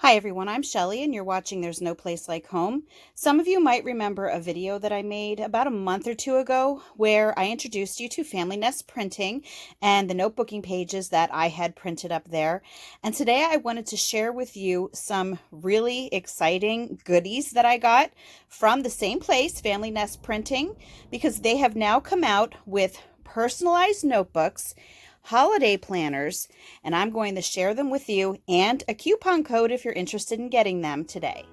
Hi everyone, I'm Shelly and you're watching There's No Place Like Home. Some of you might remember a video that I made about a month or two ago where I introduced you to Family Nest printing and the notebooking pages that I had printed up there. And today I wanted to share with you some really exciting goodies that I got from the same place, Family Nest Printing, because they have now come out with personalized notebooks, holiday planners, and I'm going to share them with you and a coupon code if you're interested in getting them today.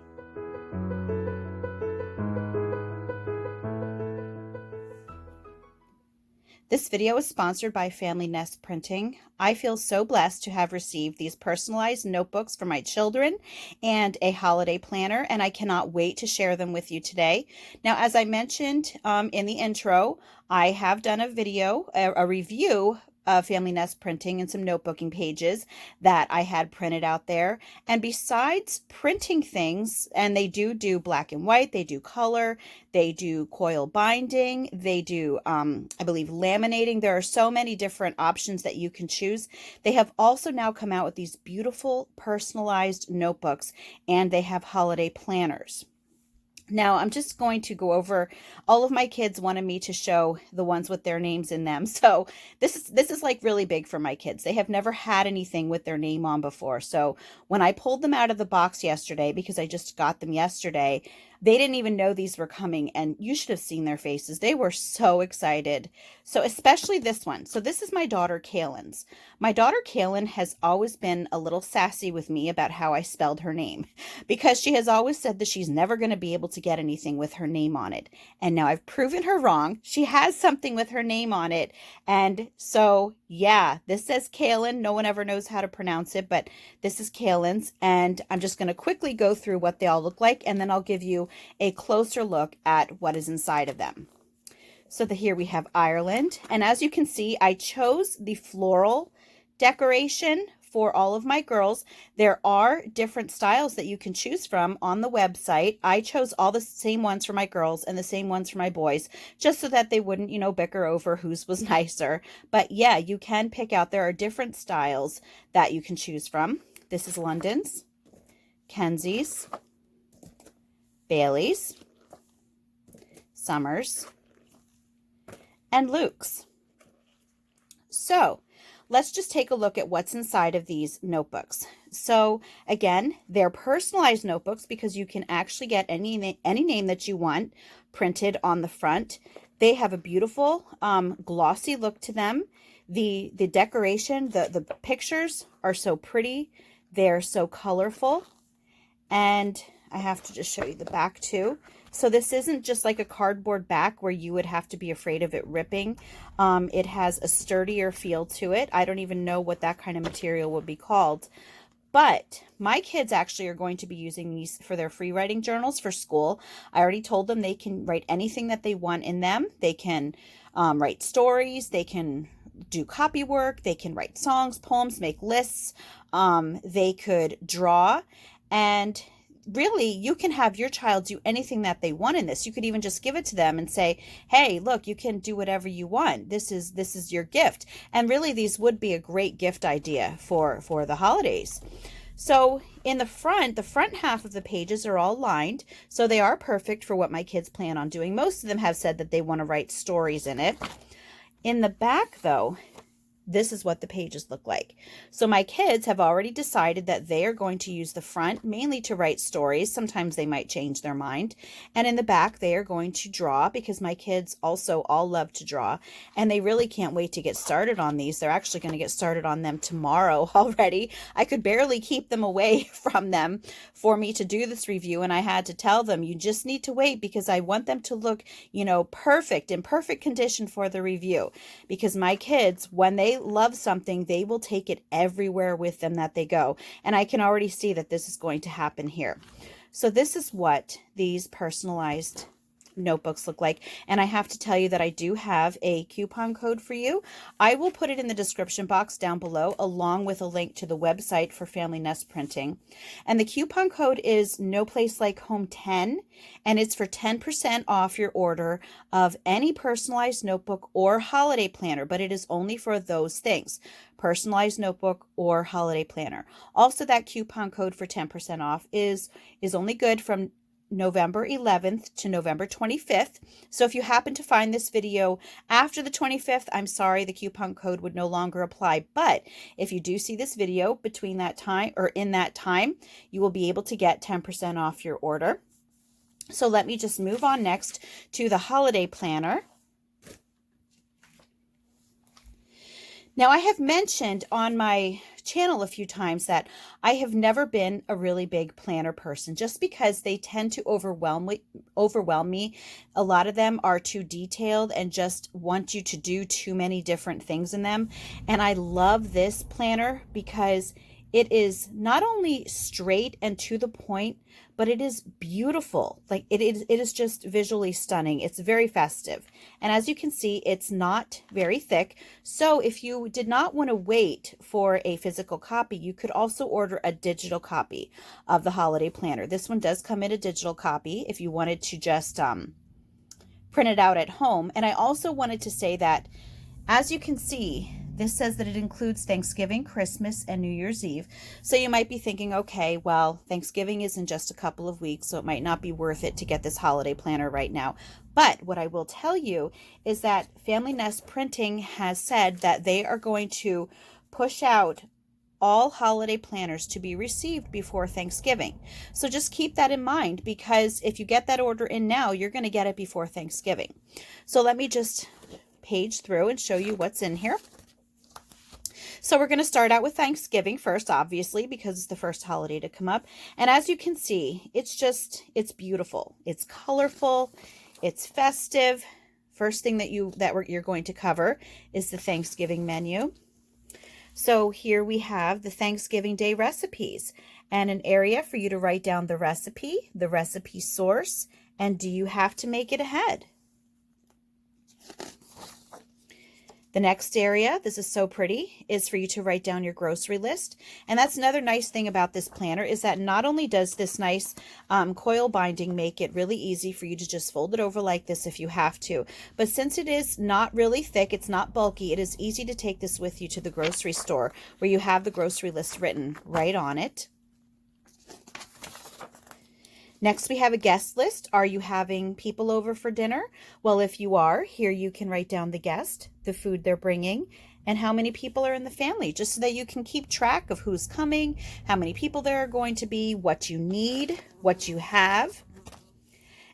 This video is sponsored by Family Nest Printing. I feel so blessed to have received these personalized notebooks for my children and a holiday planner, and I cannot wait to share them with you today. Now, as I mentioned in the intro, I have done a video, a review of Family Nest Printing and some notebooking pages that I had printed out there. And besides printing things, and they do black and white, they do color, they do coil binding, they do, I believe, laminating. There are so many different options that you can choose. They have also now come out with these beautiful personalized notebooks, and they have holiday planners. Now, I'm just going to go over, all of my kids wanted me to show the ones with their names in them. So this is like really big for my kids. They have never had anything with their name on before. So when I pulled them out of the box yesterday, because I just got them yesterday, they didn't even know these were coming, and you should have seen their faces. They were so excited. So especially this one. So this is my daughter Kaylin's. My daughter Kaylin has always been a little sassy with me about how I spelled her name, because she has always said that she's never going to be able to get anything with her name on it. And now I've proven her wrong. She has something with her name on it. And so, yeah, this says Kaylin. No one ever knows how to pronounce it, but this is Kaylin's. And I'm just going to quickly go through what they all look like, and then I'll give you a closer look at what is inside of them. So here we have Ireland. And as you can see, I chose the floral decoration for all of my girls. There are different styles that you can choose from on the website. I chose all the same ones for my girls and the same ones for my boys, just so that they wouldn't, bicker over whose was nicer. But yeah, you can pick out. There are different styles that you can choose from. This is London's, Kenzie's, Bailey's, Summers, and Luke's. So let's just take a look at what's inside of these notebooks. So again, they're personalized notebooks because you can actually get any name that you want printed on the front. They have a beautiful glossy look to them. The decoration, the pictures are so pretty. They're so colorful. And I have to just show you the back too. So this isn't just like a cardboard back where you would have to be afraid of it ripping. It has a sturdier feel to it. I don't even know what that kind of material would be called. But my kids actually are going to be using these for their free writing journals for school. I already told them they can write anything that they want in them. They can write stories. They can do copy work. They can write songs, poems, make lists. They could draw. And really, you can have your child do anything that they want in this. You could even just give it to them and say, hey, look, you can do whatever you want. This is your gift. And really, these would be a great gift idea for the holidays. So in the front half of the pages are all lined. So they are perfect for what my kids plan on doing. Most of them have said that they want to write stories in it. In the back, though, this is what the pages look like. So my kids have already decided that they are going to use the front mainly to write stories. Sometimes they might change their mind. And in the back, they are going to draw, because my kids also all love to draw. And they really can't wait to get started on these. They're actually going to get started on them tomorrow already. I could barely keep them away from them for me to do this review. And I had to tell them, you just need to wait, because I want them to look, perfect, in perfect condition for the review. Because my kids, when they love something, they will take it everywhere with them that they go. And I can already see that this is going to happen here. So this is what these personalized notebooks look like. And I have to tell you that I do have a coupon code for you. I will put it in the description box down below, along with a link to the website for Family Nest Printing. And the coupon code is No Place Like Home 10, and it's for 10% off your order of any personalized notebook or holiday planner, but it is only for those things: personalized notebook or holiday planner. Also, that coupon code for 10% off is only good from November 11th to November 25th. So if you happen to find this video after the 25th, I'm sorry, the coupon code would no longer apply. But if you do see this video between that time or in that time, you will be able to get 10% off your order. So let me just move on next to the holiday planner. Now, I have mentioned on my channel a few times that I have never been a really big planner person, just because they tend to overwhelm me. A lot of them are too detailed and just want you to do too many different things in them. And I love this planner because it is not only straight and to the point, but it is beautiful. Like it is just visually stunning. It's very festive. And as you can see, it's not very thick. So if you did not want to wait for a physical copy, you could also order a digital copy of the holiday planner. This one does come in a digital copy if you wanted to just print it out at home. And I also wanted to say that, as you can see, this says that it includes Thanksgiving, Christmas, and New Year's Eve. So you might be thinking, okay, well, Thanksgiving is in just a couple of weeks, so it might not be worth it to get this holiday planner right now. But what I will tell you is that Family Nest Printing has said that they are going to push out all holiday planners to be received before Thanksgiving. So just keep that in mind, because if you get that order in now, you're going to get it before Thanksgiving. So let me just page through and show you what's in here. So we're going to start out with Thanksgiving first, obviously, because it's the first holiday to come up. And as you can see, it's beautiful. It's colorful. It's festive. First thing that you're going to cover is the Thanksgiving menu. So here we have the Thanksgiving Day recipes and an area for you to write down the recipe source, and do you have to make it ahead? The next area, this is so pretty, is for you to write down your grocery list. And that's another nice thing about this planner, is that not only does this nice coil binding make it really easy for you to just fold it over like this if you have to, but since it is not really thick, it's not bulky, it is easy to take this with you to the grocery store where you have the grocery list written right on it. Next, we have a guest list. Are you having people over for dinner? Well, if you are, here you can write down the guest, the food they're bringing, and how many people are in the family, just so that you can keep track of who's coming, how many people there are going to be, what you need, what you have.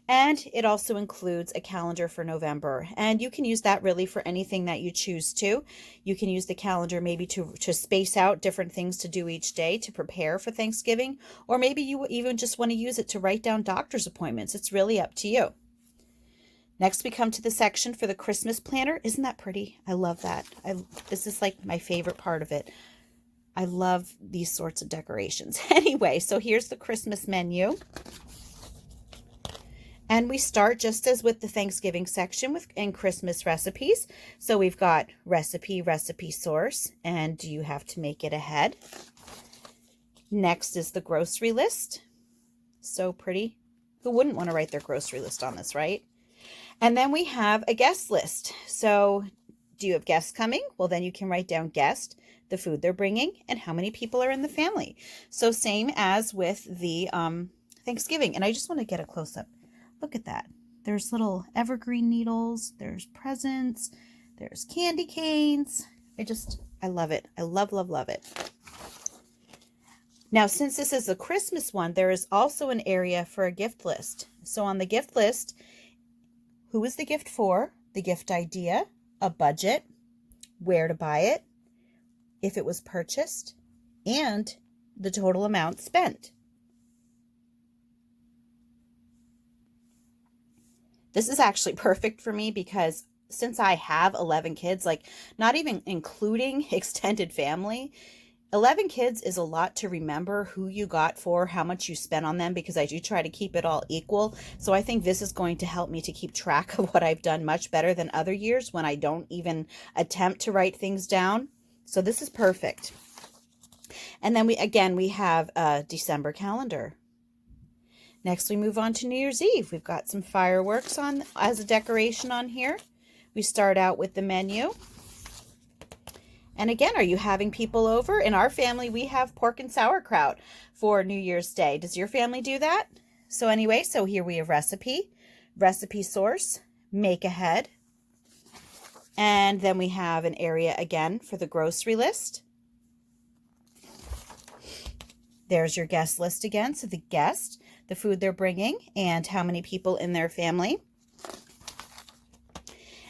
And it also includes a calendar for November. And you can use that really for anything that you choose to. You can use the calendar maybe to space out different things to do each day to prepare for Thanksgiving. Or maybe you even just want to use it to write down doctor's appointments. It's really up to you. Next, we come to the section for the Christmas planner. Isn't that pretty? I love that. This is like my favorite part of it. I love these sorts of decorations. Anyway, so here's the Christmas menu. And we start just as with the Thanksgiving section and Christmas recipes. So we've got recipe source, and do you have to make it ahead? Next is the grocery list. So pretty. Who wouldn't want to write their grocery list on this, right? And then we have a guest list. So do you have guests coming? Well, then you can write down guest, the food they're bringing, and how many people are in the family. So same as with the Thanksgiving. And I just want to get a close-up. Look at that. There's little evergreen needles. There's presents. There's candy canes. I love it. I love, love, love it. Now, since this is a Christmas one, there is also an area for a gift list. So on the gift list, who is the gift for, the gift idea, a budget, where to buy it, if it was purchased, and the total amount spent. This is actually perfect for me because since I have 11 kids, like not even including extended family, 11 kids is a lot to remember who you got for, how much you spent on them, because I do try to keep it all equal. So I think this is going to help me to keep track of what I've done much better than other years when I don't even attempt to write things down. So this is perfect. And then we have a December calendar. Next, we move on to New Year's Eve. We've got some fireworks on as a decoration on here. We start out with the menu. And again, are you having people over? In our family, we have pork and sauerkraut for New Year's Day. Does your family do that? So anyway, so here we have recipe, recipe source, make ahead. And then we have an area again for the grocery list. There's your guest list again. So the guest, the food they're bringing, and how many people in their family.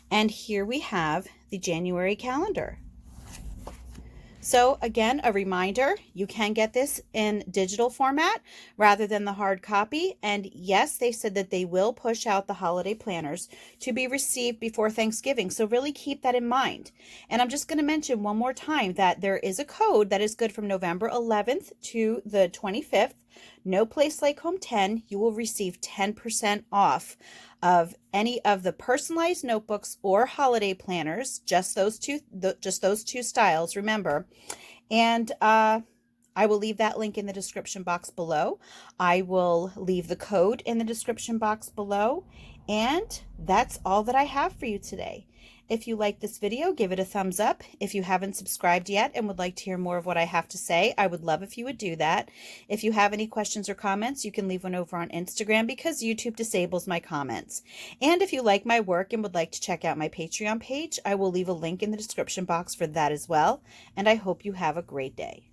And here we have the January calendar. So again, a reminder, you can get this in digital format rather than the hard copy. And yes, they said that they will push out the holiday planners to be received before Thanksgiving. So really keep that in mind. And I'm just going to mention one more time that there is a code that is good from November 11th to the 25th. No Place Like Home 10, you will receive 10% off of any of the personalized notebooks or holiday planners, just those two styles, remember. And I will leave that link in the description box below. I will leave the code in the description box below. And that's all that I have for you today. If you like this video, give it a thumbs up. If you haven't subscribed yet and would like to hear more of what I have to say, I would love if you would do that. If you have any questions or comments, you can leave one over on Instagram because YouTube disables my comments. And if you like my work and would like to check out my Patreon page, I will leave a link in the description box for that as well. And I hope you have a great day.